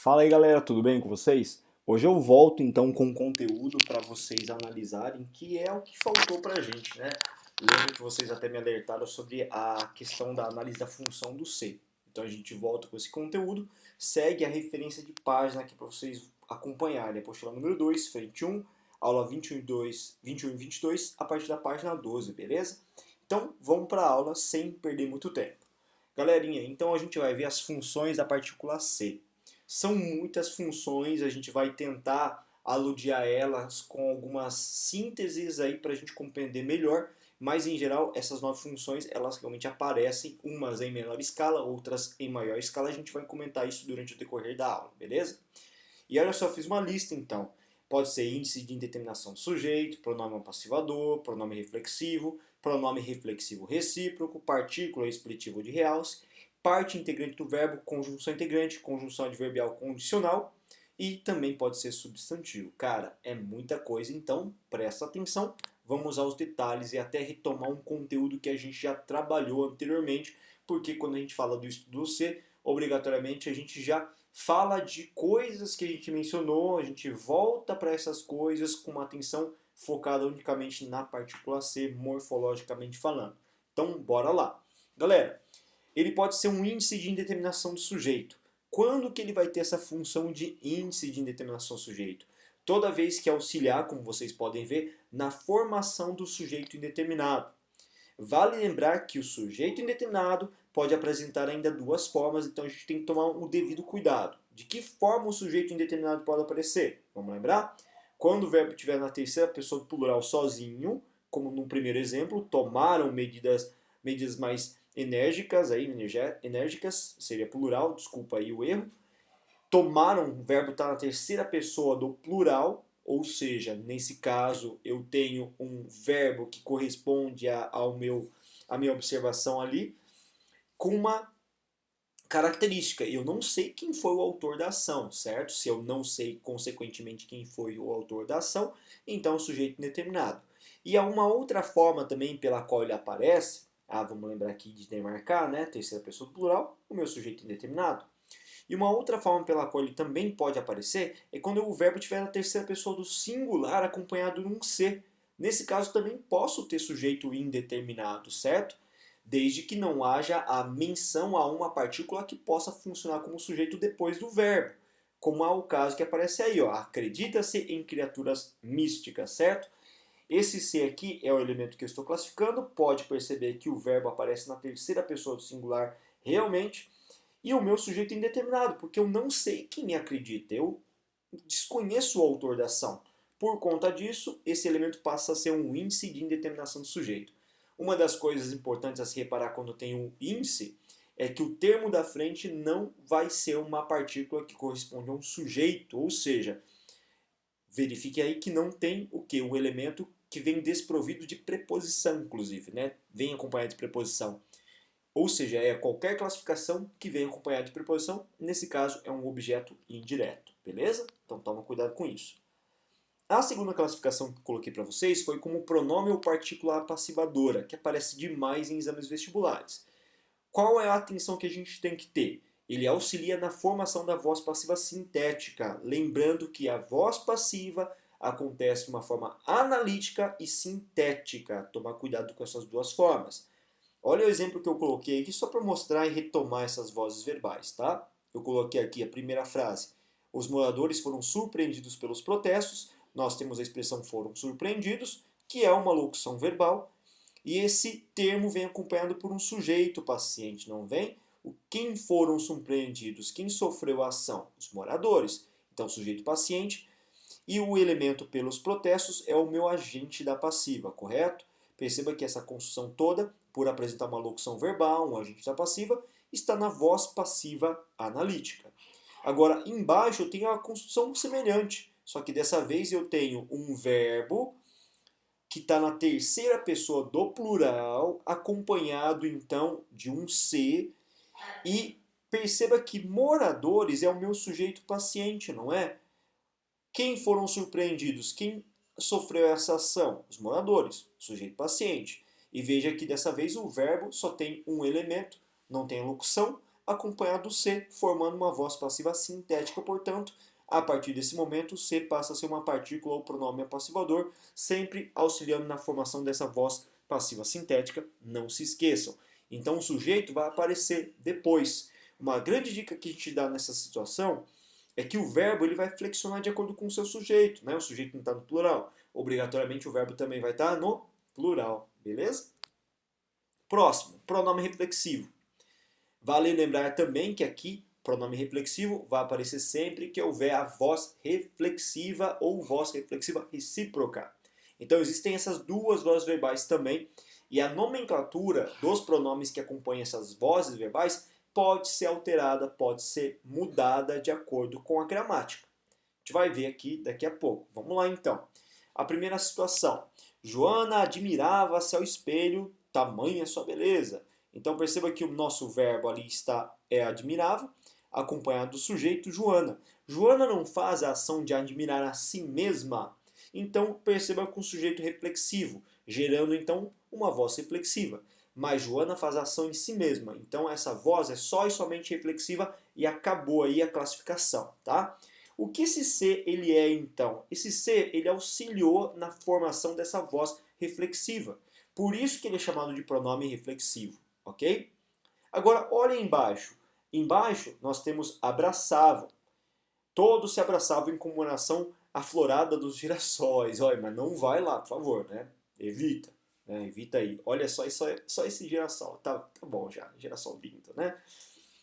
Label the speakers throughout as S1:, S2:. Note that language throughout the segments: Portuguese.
S1: Fala aí galera, tudo bem com vocês? Hoje eu volto então com conteúdo para vocês analisarem, que é o que faltou para a gente, né? Lembro que vocês até me alertaram sobre a questão da análise da função do C. Então a gente volta com esse conteúdo, segue a referência de página aqui para vocês acompanharem. Apostila número 2, frente 1, aula 21 e 22, a partir da página 12, beleza? Então vamos para a aula sem perder muito tempo. Galerinha, então a gente vai ver as funções da partícula C. São muitas funções, a gente vai tentar aludir a elas com algumas sínteses aí para a gente compreender melhor, mas em geral essas 9 funções elas realmente aparecem, umas em menor escala, outras em maior escala, a gente vai comentar isso durante o decorrer da aula, beleza? E olha só, eu fiz uma lista então. Pode ser índice de indeterminação do sujeito, pronome passivador, pronome reflexivo recíproco, partícula expletivo de realce, parte integrante do verbo, conjunção integrante, conjunção adverbial condicional e também pode ser substantivo. Cara, é muita coisa, então presta atenção. Vamos aos detalhes e até retomar um conteúdo que a gente já trabalhou anteriormente, porque quando a gente fala do estudo C, obrigatoriamente a gente já fala de coisas que a gente mencionou, a gente volta para essas coisas com uma atenção focada unicamente na partícula C, morfologicamente falando. Então, bora lá. Galera, ele pode ser um índice de indeterminação do sujeito. Quando que ele vai ter essa função de índice de indeterminação do sujeito? Toda vez que auxiliar, como vocês podem ver, na formação do sujeito indeterminado. Vale lembrar que o sujeito indeterminado pode apresentar ainda duas formas, então a gente tem que tomar o devido cuidado. De que forma o sujeito indeterminado pode aparecer? Vamos lembrar? Quando o verbo estiver na terceira pessoa do plural sozinho, como no primeiro exemplo, tomaram medidas mais enérgicas, enérgicas, seria plural, desculpa aí o erro. Tomaram, o verbo está na terceira pessoa do plural, ou seja, nesse caso eu tenho um verbo que corresponde à minha observação ali, com uma característica. Eu não sei quem foi o autor da ação, certo? Se eu não sei, consequentemente, quem foi o autor da ação, então é um sujeito indeterminado. E há uma outra forma também pela qual ele aparece, vamos lembrar aqui de demarcar, né? Terceira pessoa do plural, o meu sujeito indeterminado. E uma outra forma pela qual ele também pode aparecer é quando o verbo estiver na terceira pessoa do singular acompanhado de um C. Nesse caso também posso ter sujeito indeterminado, certo? Desde que não haja a menção a uma partícula que possa funcionar como sujeito depois do verbo. Como é o caso que aparece aí, ó. Acredita-se em criaturas místicas, certo? Esse C aqui é o elemento que eu estou classificando. Pode perceber que o verbo aparece na terceira pessoa do singular realmente. E o meu sujeito indeterminado, porque eu não sei quem acredita, eu desconheço o autor da ação. Por conta disso, esse elemento passa a ser um índice de indeterminação do sujeito. Uma das coisas importantes a se reparar quando tem um índice é que o termo da frente não vai ser uma partícula que corresponde a um sujeito, ou seja, verifique aí que não tem o que? O elemento que vem desprovido de preposição, inclusive, né? Vem acompanhado de preposição. Ou seja, é qualquer classificação que venha acompanhada de preposição, nesse caso é um objeto indireto, beleza? Então toma cuidado com isso. A segunda classificação que eu coloquei para vocês foi como pronome ou partícula passivadora, que aparece demais em exames vestibulares. Qual é a atenção que a gente tem que ter? Ele auxilia na formação da voz passiva sintética, lembrando que a voz passiva acontece de uma forma analítica e sintética. Tomar cuidado com essas duas formas. Olha o exemplo que eu coloquei aqui só para mostrar e retomar essas vozes verbais, tá? Eu coloquei aqui a primeira frase. Os moradores foram surpreendidos pelos protestos. Nós temos a expressão foram surpreendidos, que é uma locução verbal. E esse termo vem acompanhado por um sujeito paciente, não vem? Quem foram surpreendidos? Quem sofreu a ação? Os moradores. Então, sujeito paciente. E o elemento pelos protestos é o meu agente da passiva, correto? Perceba que essa construção toda, por apresentar uma locução verbal, um agente da passiva, está na voz passiva analítica. Agora, embaixo eu tenho a construção semelhante, só que dessa vez eu tenho um verbo que está na terceira pessoa do plural, acompanhado então de um C, e perceba que moradores é o meu sujeito paciente, não é? Quem foram surpreendidos? Quem sofreu essa ação? Os moradores, sujeito paciente. E veja que dessa vez o verbo só tem um elemento, não tem locução, acompanhado do C, formando uma voz passiva sintética, portanto, a partir desse momento, o C passa a ser uma partícula ou pronome apassivador, sempre auxiliando na formação dessa voz passiva sintética, não se esqueçam. Então o sujeito vai aparecer depois. Uma grande dica que a gente dá nessa situação é que o verbo ele vai flexionar de acordo com o seu sujeito, né? O sujeito não está no plural. Obrigatoriamente o verbo também vai estar no plural, beleza? Próximo, pronome reflexivo. Vale lembrar também que aqui, pronome reflexivo vai aparecer sempre que houver a voz reflexiva ou voz reflexiva recíproca. Então existem essas duas vozes verbais também, e a nomenclatura dos pronomes que acompanham essas vozes verbais pode ser alterada, pode ser mudada de acordo com a gramática. A gente vai ver aqui daqui a pouco. Vamos lá então. A primeira situação. Joana admirava-se ao espelho, tamanha sua beleza. Então perceba que o nosso verbo ali está admirável, acompanhado do sujeito Joana. Joana não faz a ação de admirar a si mesma. Então perceba com o sujeito reflexivo, gerando então uma voz reflexiva. Mas Joana faz a ação em si mesma. Então essa voz é só e somente reflexiva e acabou aí a classificação, tá? O que esse C ele é então? Esse C ele auxiliou na formação dessa voz reflexiva. Por isso que ele é chamado de pronome reflexivo, ok? Agora olha embaixo. Embaixo nós temos abraçavam. Todos se abraçavam em comemoração à florada dos girassóis. Olha, mas não vai lá, por favor, né? Evita. Né? Evita aí. Olha só esse girassol. Tá bom já. Girassol lindo, né?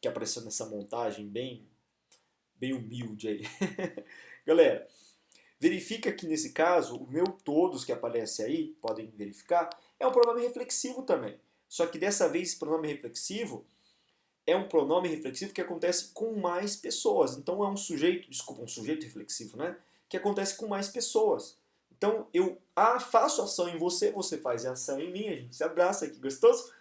S1: Que apareceu nessa montagem bem humilde aí. Galera, verifica que nesse caso, o meu todos que aparece aí, podem verificar, é um pronome reflexivo também. Só que dessa vez esse pronome reflexivo é um pronome reflexivo que acontece com mais pessoas. Então é um sujeito reflexivo, né? Que acontece com mais pessoas. Então eu faço ação em você, você faz ação em mim, a gente se abraça, que gostoso.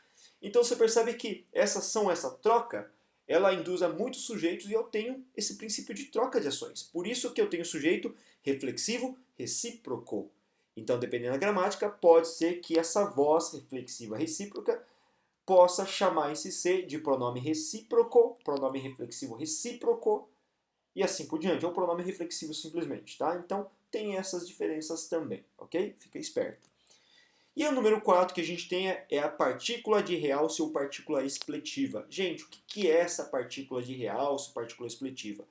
S1: Então você percebe que essa ação, essa troca, ela induz a muitos sujeitos e eu tenho esse princípio de troca de ações. Por isso que eu tenho sujeito reflexivo recíproco. Então, dependendo da gramática, pode ser que essa voz reflexiva recíproca possa chamar esse C de pronome recíproco, pronome reflexivo recíproco e assim por diante. É um pronome reflexivo simplesmente, tá? Então, tem essas diferenças também, ok? Fica esperto. E o número 4 que a gente tem é a partícula de realce ou partícula expletiva. Gente, o que é essa partícula de realce, partícula expletiva?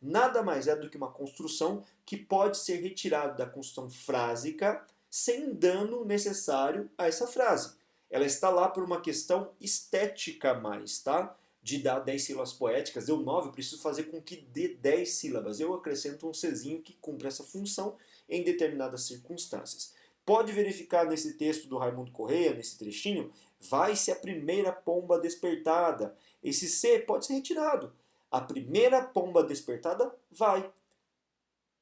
S1: Nada mais é do que uma construção que pode ser retirada da construção frásica sem dano necessário a essa frase. Ela está lá por uma questão estética mais, tá? De dar 10 sílabas poéticas, deu 9, eu preciso fazer com que dê 10 sílabas. Eu acrescento um Czinho que cumpre essa função em determinadas circunstâncias. Pode verificar nesse texto do Raimundo Correia, nesse trechinho, vai ser a primeira pomba despertada. Esse C pode ser retirado. A primeira pomba despertada vai.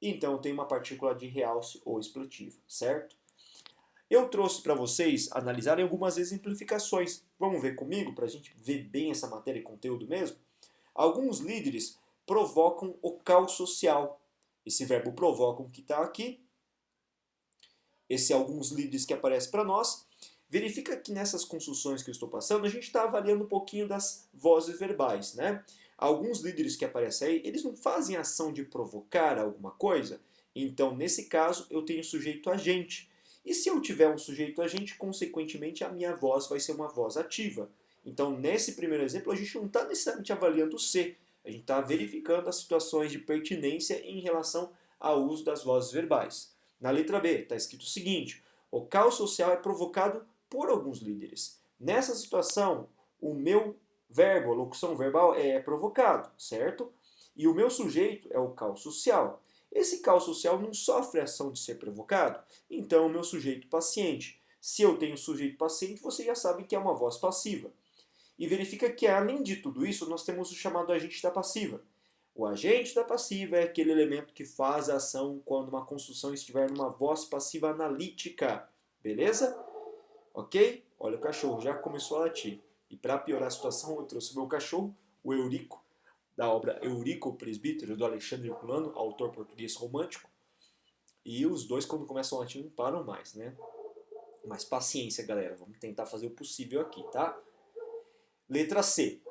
S1: Então tem uma partícula de realce ou expletiva, certo? Eu trouxe para vocês analisarem algumas exemplificações. Vamos ver comigo para a gente ver bem essa matéria e conteúdo mesmo? Alguns líderes provocam o caos social. Esse verbo provocam que está aqui. Esse alguns líderes que aparece para nós. Verifica que nessas construções que eu estou passando, a gente está avaliando um pouquinho das vozes verbais, né? Alguns líderes que aparecem aí, eles não fazem ação de provocar alguma coisa. Então, nesse caso, eu tenho sujeito agente. E se eu tiver um sujeito agente, consequentemente, a minha voz vai ser uma voz ativa. Então, nesse primeiro exemplo, a gente não está necessariamente avaliando o C. A gente está verificando as situações de pertinência em relação ao uso das vozes verbais. Na letra B, está escrito o seguinte: o caos social é provocado por alguns líderes. Nessa situação, o meu verbo, a locução verbal, é provocado, certo? E o meu sujeito é o caos social. Esse caos social não sofre a ação de ser provocado, então o meu sujeito paciente. Se eu tenho sujeito paciente, você já sabe que é uma voz passiva. E verifica que, além de tudo isso, nós temos o chamado agente da passiva. O agente da passiva é aquele elemento que faz a ação quando uma construção estiver numa voz passiva analítica. Beleza? Ok? Olha o cachorro, já começou a latir. E para piorar a situação, eu trouxe o meu cachorro, o Eurico, da obra Eurico, o Presbítero, do Alexandre Herculano, autor português romântico. E os dois, quando começam a latir, não param mais, né? Mas paciência, galera. Vamos tentar fazer o possível aqui, tá? Letra C.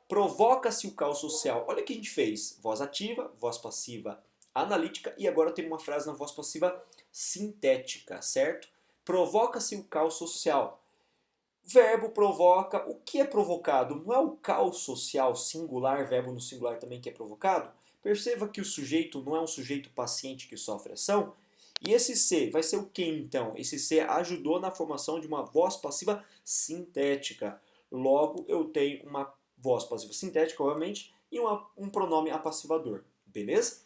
S1: Provoca-se o caos social. Olha o que a gente fez. Voz ativa, voz passiva analítica e agora tem uma frase na voz passiva sintética, certo? Provoca-se o caos social. Verbo provoca. O que é provocado? Não é o caos social singular, verbo no singular também que é provocado? Perceba que o sujeito não é um sujeito paciente que sofre ação. E esse ser vai ser o que então? Esse ser ajudou na formação de uma voz passiva sintética. Logo, eu tenho uma voz passiva sintética, obviamente, e um pronome apassivador. Beleza?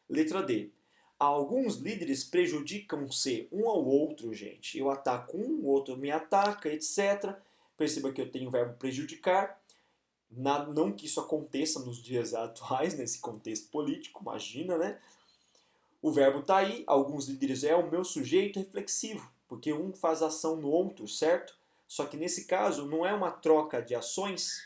S1: Letra D. Alguns líderes prejudicam-se um ao outro, gente. Eu ataco um, o outro me ataca, etc. Perceba que eu tenho o verbo prejudicar. Não que isso aconteça nos dias atuais, nesse contexto político, imagina, né? O verbo está aí, alguns líderes é o meu sujeito reflexivo, porque um faz ação no outro, certo? Só que nesse caso não é uma troca de ações.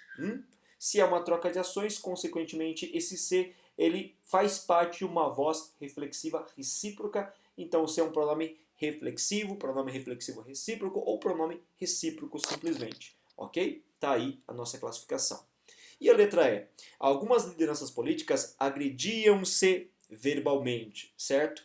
S1: Se é uma troca de ações, consequentemente esse ser ele faz parte de uma voz reflexiva recíproca. Então se é um pronome reflexivo recíproco ou pronome recíproco simplesmente. Ok? Tá aí a nossa classificação. E a letra E. Algumas lideranças políticas agrediam-se verbalmente, certo?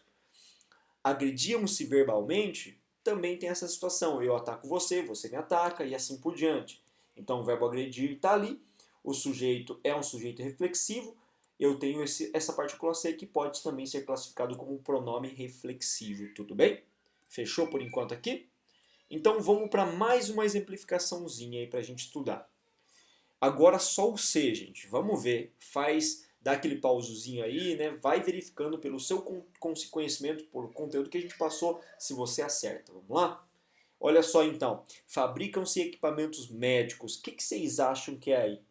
S1: Agrediam-se verbalmente, também tem essa situação. Eu ataco você, você me ataca e assim por diante. Então o verbo agredir está ali. O sujeito é um sujeito reflexivo. Eu tenho essa partícula C que pode também ser classificado como um pronome reflexivo. Tudo bem? Fechou por enquanto aqui? Então vamos para mais uma exemplificaçãozinha aí para a gente estudar. Agora só o C, gente. Vamos ver. Dá aquele pausozinho aí, né? Vai verificando pelo seu conhecimento, por conteúdo que a gente passou, se você acerta. Vamos lá? Olha só então. Fabricam-se equipamentos médicos. O que vocês acham que é aí?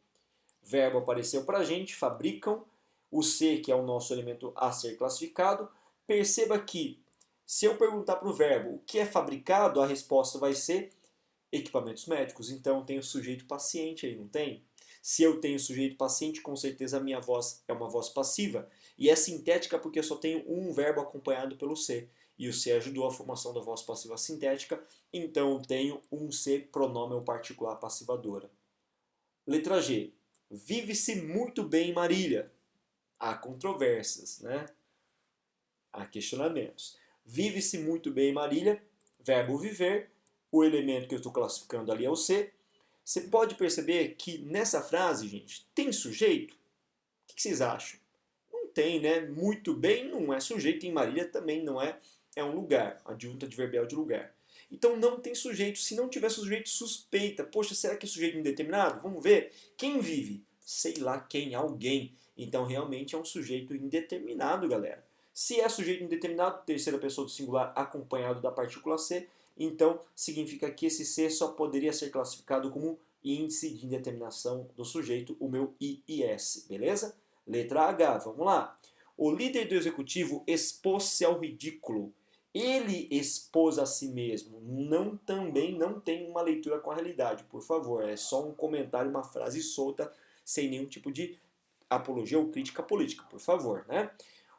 S1: Verbo apareceu pra gente, fabricam. O C, que é o nosso elemento a ser classificado. Perceba que, se eu perguntar para o verbo o que é fabricado, a resposta vai ser equipamentos médicos. Então tem o sujeito paciente aí, não tem? Se eu tenho sujeito paciente, com certeza a minha voz é uma voz passiva. E é sintética porque eu só tenho um verbo acompanhado pelo C. E o C ajudou a formação da voz passiva sintética, então eu tenho um C pronome particular passivadora. Letra G. Vive-se muito bem em Marília. Há controvérsias, né? Há questionamentos. Vive-se muito bem em Marília, verbo viver, o elemento que eu estou classificando ali é o C. Você pode perceber que nessa frase, gente, tem sujeito? O que vocês acham? Não tem, né? Muito bem não é sujeito, em Marília também não é. É um lugar, adjunta adverbial de lugar. Então não tem sujeito. Se não tiver sujeito, suspeita. Poxa, será que é sujeito indeterminado? Vamos ver. Quem vive? Sei lá quem, alguém. Então realmente é um sujeito indeterminado, galera. Se é sujeito indeterminado, terceira pessoa do singular acompanhado da partícula C, então significa que esse C só poderia ser classificado como índice de indeterminação do sujeito, o meu IIS, beleza? Letra H, vamos lá. O líder do executivo expôs-se ao ridículo. Ele expôs a si mesmo. Também não tem uma leitura com a realidade, por favor. É só um comentário, uma frase solta, sem nenhum tipo de apologia ou crítica política, por favor, né?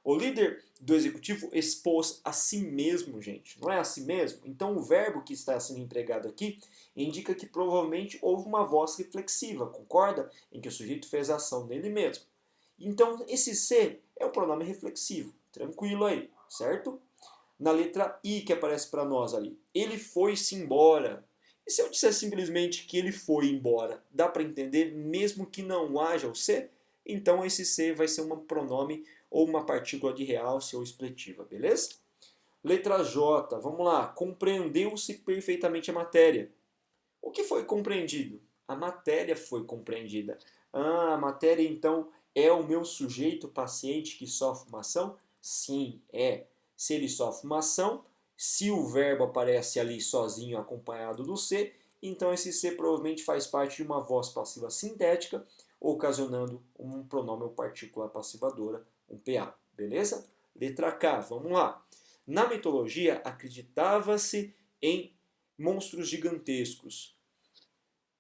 S1: O líder do executivo expôs a si mesmo, gente. Não é a si mesmo? Então o verbo que está sendo empregado aqui indica que provavelmente houve uma voz reflexiva, concorda? Em que o sujeito fez a ação nele mesmo. Então esse ser é o pronome reflexivo. Tranquilo aí, certo? Na letra I que aparece para nós ali. Ele foi-se embora. E se eu disser simplesmente que ele foi embora, dá para entender mesmo que não haja o ser? Então esse ser vai ser um pronome ou uma partícula de realce ou expletiva, beleza? Letra J, vamos lá. Compreendeu-se perfeitamente a matéria. O que foi compreendido? A matéria foi compreendida. Ah, a matéria então é o meu sujeito paciente que sofre uma ação? Sim, é. Se ele sofre uma ação, se o verbo aparece ali sozinho acompanhado do C, então esse C provavelmente faz parte de uma voz passiva sintética, ocasionando um pronome ou partícula passivadora, um PA. Beleza? Letra K, vamos lá. Na mitologia, acreditava-se em monstros gigantescos.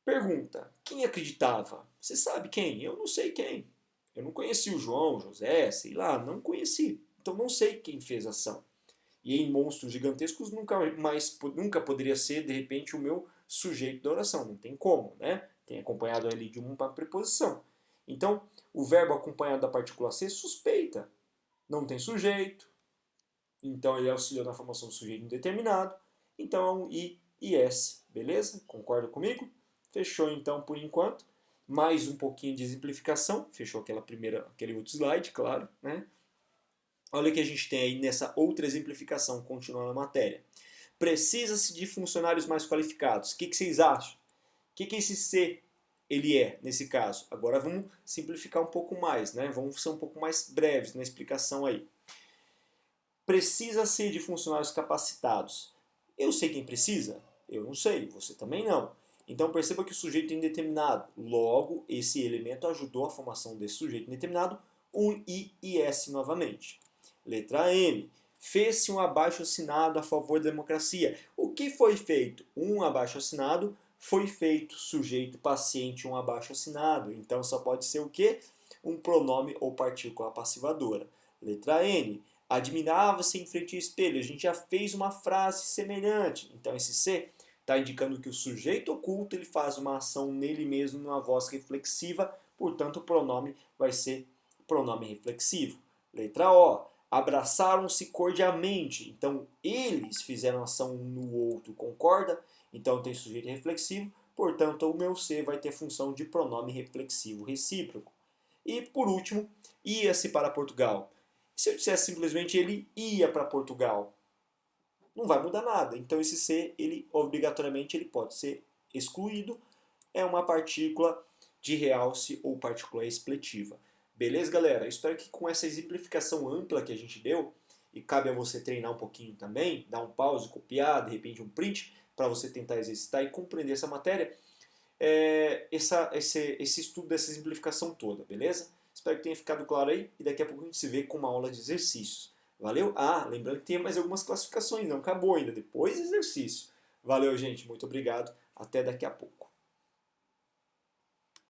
S1: Pergunta: quem acreditava? Você sabe quem? Eu não sei quem. Eu não conheci o João, José, sei lá, não conheci. Então não sei quem fez a ação. E em monstros gigantescos nunca poderia ser, de repente, o meu sujeito da oração. Não tem como, né? Tem acompanhado ali de uma preposição. Então, o verbo acompanhado da partícula ser suspeita. Não tem sujeito, então ele auxilia na formação do sujeito indeterminado. Então é um I e S, beleza? Concorda comigo? Fechou então por enquanto. Mais um pouquinho de exemplificação. Fechou aquele outro slide, claro, né? Olha o que a gente tem aí nessa outra exemplificação, continuando a matéria. Precisa-se de funcionários mais qualificados. O que vocês acham? O que esse C ele é, nesse caso? Agora vamos simplificar um pouco mais, né? Vamos ser um pouco mais breves na explicação aí. Precisa-se de funcionários capacitados. Eu sei quem precisa? Eu não sei, você também não. Então perceba que o sujeito é indeterminado. Logo, esse elemento ajudou a formação desse sujeito indeterminado, um I e S novamente. Letra M. Fez-se um abaixo-assinado a favor da democracia. O que foi feito? Um abaixo-assinado foi feito. Sujeito paciente, um abaixo-assinado. Então só pode ser o quê? Um pronome ou partícula passivadora. Letra N. Admirava-se em frente ao espelho. A gente já fez uma frase semelhante. Então esse C está indicando que o sujeito oculto ele faz uma ação nele mesmo numa voz reflexiva, portanto o pronome vai ser pronome reflexivo. Letra O. Abraçaram-se cordialmente. Então eles fizeram ação um no outro, concorda? Então tem sujeito reflexivo, portanto o meu C vai ter função de pronome reflexivo recíproco. E por último, ia-se para Portugal. Se eu dissesse simplesmente ele ia para Portugal, não vai mudar nada. Então esse C, ele obrigatoriamente ele pode ser excluído. É uma partícula de realce ou partícula expletiva. Beleza, galera? Espero que com essa exemplificação ampla que a gente deu, e cabe a você treinar um pouquinho também, dar um pause, copiar, de repente um print, para você tentar exercitar e compreender essa matéria, esse estudo dessa exemplificação toda, beleza? Espero que tenha ficado claro aí e daqui a pouco a gente se vê com uma aula de exercícios. Valeu? Ah, lembrando que tem mais algumas classificações, não acabou ainda, depois exercício. Valeu, gente, muito obrigado, até daqui a pouco.